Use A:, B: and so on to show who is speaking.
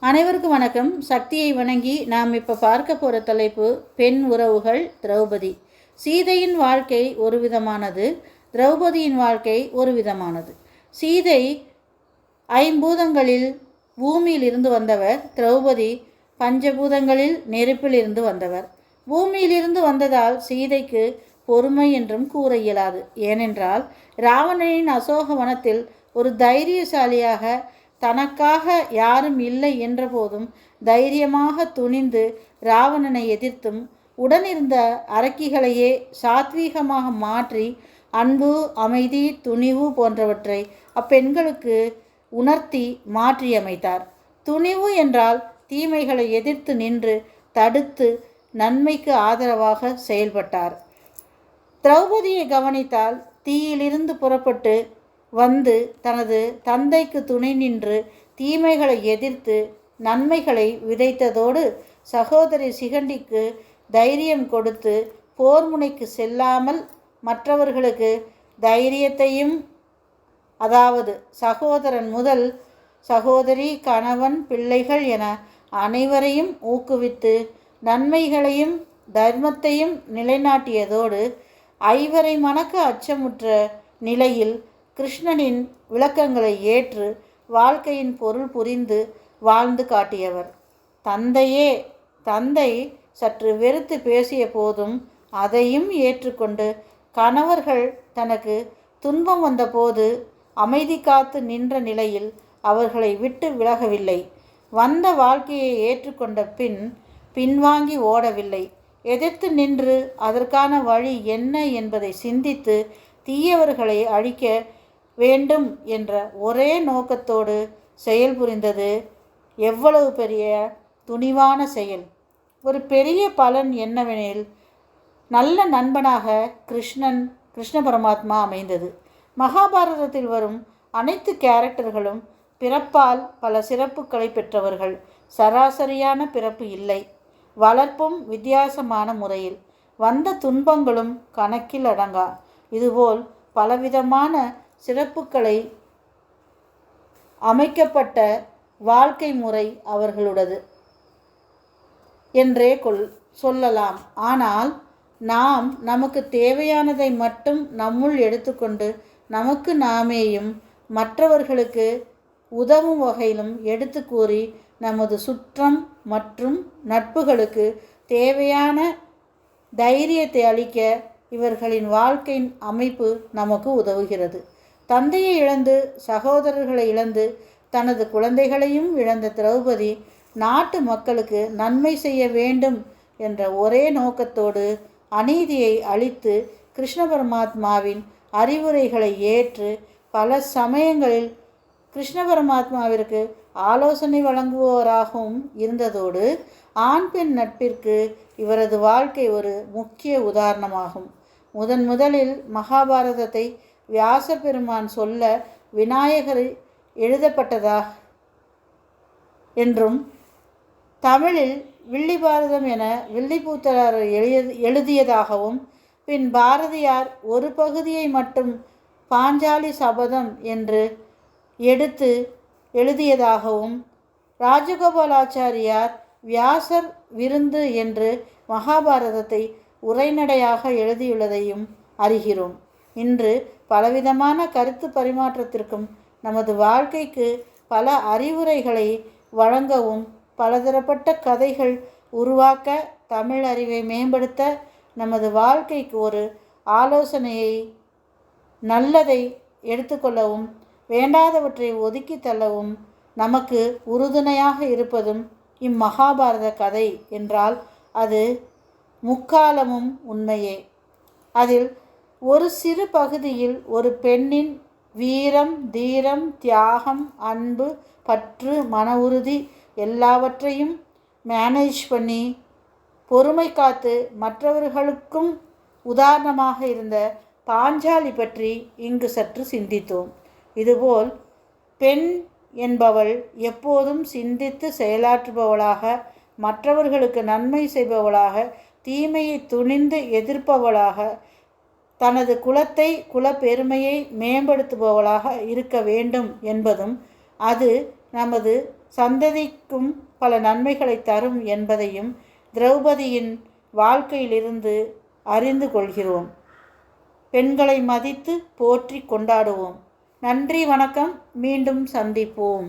A: அனைவருக்கும் வணக்கம். சக்தியை வணங்கி நாம் இப்போ பார்க்க போகிற தலைப்பு பெண் உறவுகள். திரௌபதி. சீதையின் வாழ்க்கை ஒரு விதமானது, திரௌபதியின் வாழ்க்கை ஒரு விதமானது. சீதை ஐம்பூதங்களில் பூமியில் இருந்து வந்தவர், திரௌபதி பஞ்சபூதங்களில் நெருப்பில் இருந்து வந்தவர். பூமியிலிருந்து வந்ததால் சீதைக்கு பொறுமை என்றும் கூற இயலாது. ஏனென்றால் ராவணனின் அசோகவனத்தில் ஒரு தைரியசாலியாக, தனக்காக யாரும் இல்லை என்றபோதும் தைரியமாக துணிந்து ராவணனை எதிர்த்தும் உடனிருந்த அரக்கிகளையே சாத்வீகமாக மாற்றி அன்பு, அமைதி, துணிவு போன்றவற்றை அப்பெண்களுக்கு உணர்த்தி மாற்றியமைத்தார். துணிவு என்றால் தீமைகளை எதிர்த்து நின்று தடுத்து நன்மைக்கு ஆதரவாக செயல்பட்டார். திரௌபதியை கவனித்தால் தீயிலிருந்து புறப்பட்டு வந்து தனது தந்தைக்கு துணை நின்று தீமைகளை எதிர்த்து நன்மைகளை விதைத்ததோடு சகோதரி சிகண்டிக்கு தைரியம் கொடுத்து போர் முனைக்கு செல்லாமல் மற்றவர்களுக்கு தைரியத்தையும், அதாவது சகோதரன் முதல் சகோதரி, கணவன், பிள்ளைகள் என அனைவரையும் ஊக்குவித்து நன்மைகளையும் தர்மத்தையும் நிலைநாட்டியதோடு ஐவரை மணக்க அச்சமுற்ற நிலையில் கிருஷ்ணனின் விளக்கங்களை ஏற்று வாழ்க்கையின் பொருள் புரிந்து வாழ்ந்து காட்டியவர். தந்தை சற்று வெறுத்து பேசிய போதும் அதையும் ஏற்றுக்கொண்டு கணவர்கள் தனக்கு துன்பம் வந்தபோது அமைதி காத்து நின்ற நிலையில் அவர்களை விட்டு விலகவில்லை. வந்த வாழ்க்கையை ஏற்றுக்கொண்ட பின்வாங்கி ஓடவில்லை. எதிர்த்து நின்று அதற்கான வழி என்ன என்பதை சிந்தித்து தீயவர்களை அழிக்க வேண்டும் என்ற ஒரே நோக்கத்தோடு செயல்புரிந்தது எவ்வளவு பெரிய துணிவான செயல்! ஒரு பெரிய பலன் என்னவெனில், நல்ல நண்பனாக கிருஷ்ண பரமாத்மா அமைந்தது. மகாபாரதத்தில் வரும் அனைத்து கேரக்டர்களும் பிறப்பால் பல சிறப்புகளை பெற்றவர்கள். சராசரியான பிறப்பு இல்லை. வளர்ப்பும் வித்தியாசமான முறையில், வந்த துன்பங்களும் கணக்கில் அடங்கா. இதுபோல் பலவிதமான சிறப்புகளை அமைக்கப்பட்ட வாழ்க்கை முறை அவர்களுடையது என்றே சொல்லலாம். ஆனால் நாம் நமக்கு தேவையானதை மட்டும் நம்முள் எடுத்துக்கொண்டு நமக்கு நாமேயும் மற்றவர்களுக்கு உதவும் வகையிலும் எடுத்து கூறி நமது சுற்றம் மற்றும் நட்புகளுக்கு தேவையான தைரியத்தை அளிக்க இவர்களின் வாழ்க்கையின் அமைப்பு நமக்கு உதவுகிறது. தந்தையை இழந்து, சகோதரர்களை இழந்து, தனது குழந்தைகளையும் இழந்த திரௌபதி நாட்டு மக்களுக்கு நன்மை செய்ய வேண்டும் என்ற ஒரே நோக்கத்தோடு அநீதியை அழித்து கிருஷ்ண பரமாத்மாவின் அறிவுரைகளை ஏற்று பல சமயங்களில் கிருஷ்ண பரமாத்மாவிற்கு ஆலோசனை வழங்குவோராகவும் இருந்ததோடு ஆண் பெண் நட்பிற்கு இவரது வாழ்க்கை ஒரு முக்கிய உதாரணமாகும். முதலில் மகாபாரதத்தை வியாச பெருமான் சொல்ல விநாயகர் எழுதப்பட்டதா என்றும், தமிழில் வில்லி பாரதம் என வில்லிபுத்தர் எழுதியதாகவும், பின் பாரதியார் ஒரு பகுதியை மட்டும் பாஞ்சாலி சபதம் என்று எடுத்து எழுதியதாகவும், ராஜகோபாலாச்சாரியார் வியாசர் விருந்து என்று மகாபாரதத்தை உரைநடையாக எழுதியுள்ளதையும் அறிகிறோம். இன்று பலவிதமான கருத்து பரிமாற்றத்திற்கும் நமது வாழ்க்கைக்கு பல அறிவுரைகளை வழங்கவும், பலதரப்பட்ட கதைகள் உருவாக்க, தமிழ் அறிவை மேம்படுத்த, நமது வாழ்க்கைக்கு ஒரு ஆலோசனையை, நல்லதை எடுத்துக்கொள்ளவும், வேண்டாதவற்றை ஒதுக்கி தள்ளவும் நமக்கு உறுதுணையாக இருப்பதும் இம்மகாபாரத கதை என்றால் அது முக்காலமும் உண்மையே. அதில் ஒரு சிறு பகுதியில் ஒரு பெண்ணின் வீரம், தீரம், தியாகம், அன்பு, பற்று, மன உறுதி எல்லாவற்றையும் மேனேஜ் பண்ணி பொறுமை காத்து மற்றவர்களுக்கும் உதாரணமாக இருந்த பாஞ்சாலி பற்றி இங்கு சற்று சிந்தித்தோம். இதுபோல் பெண் என்பவள் எப்போதும் சிந்தித்து செயலாற்றுபவளாக, மற்றவர்களுக்கு நன்மை செய்பவளாக, தீமையை துணிந்து எதிர்ப்பவளாக, தனது குலத்தை, குலப்பெருமையை மேம்படுத்துபவளாக இருக்க வேண்டும் என்பதும், அது நமது சந்ததிக்கும் பல நன்மைகளை தரும் என்பதையும் திரௌபதியின் வாழ்க்கையிலிருந்து அறிந்து கொள்கிறோம். பெண்களை மதித்து போற்றி கொண்டாடுவோம். நன்றி, வணக்கம். மீண்டும் சந்திப்போம்.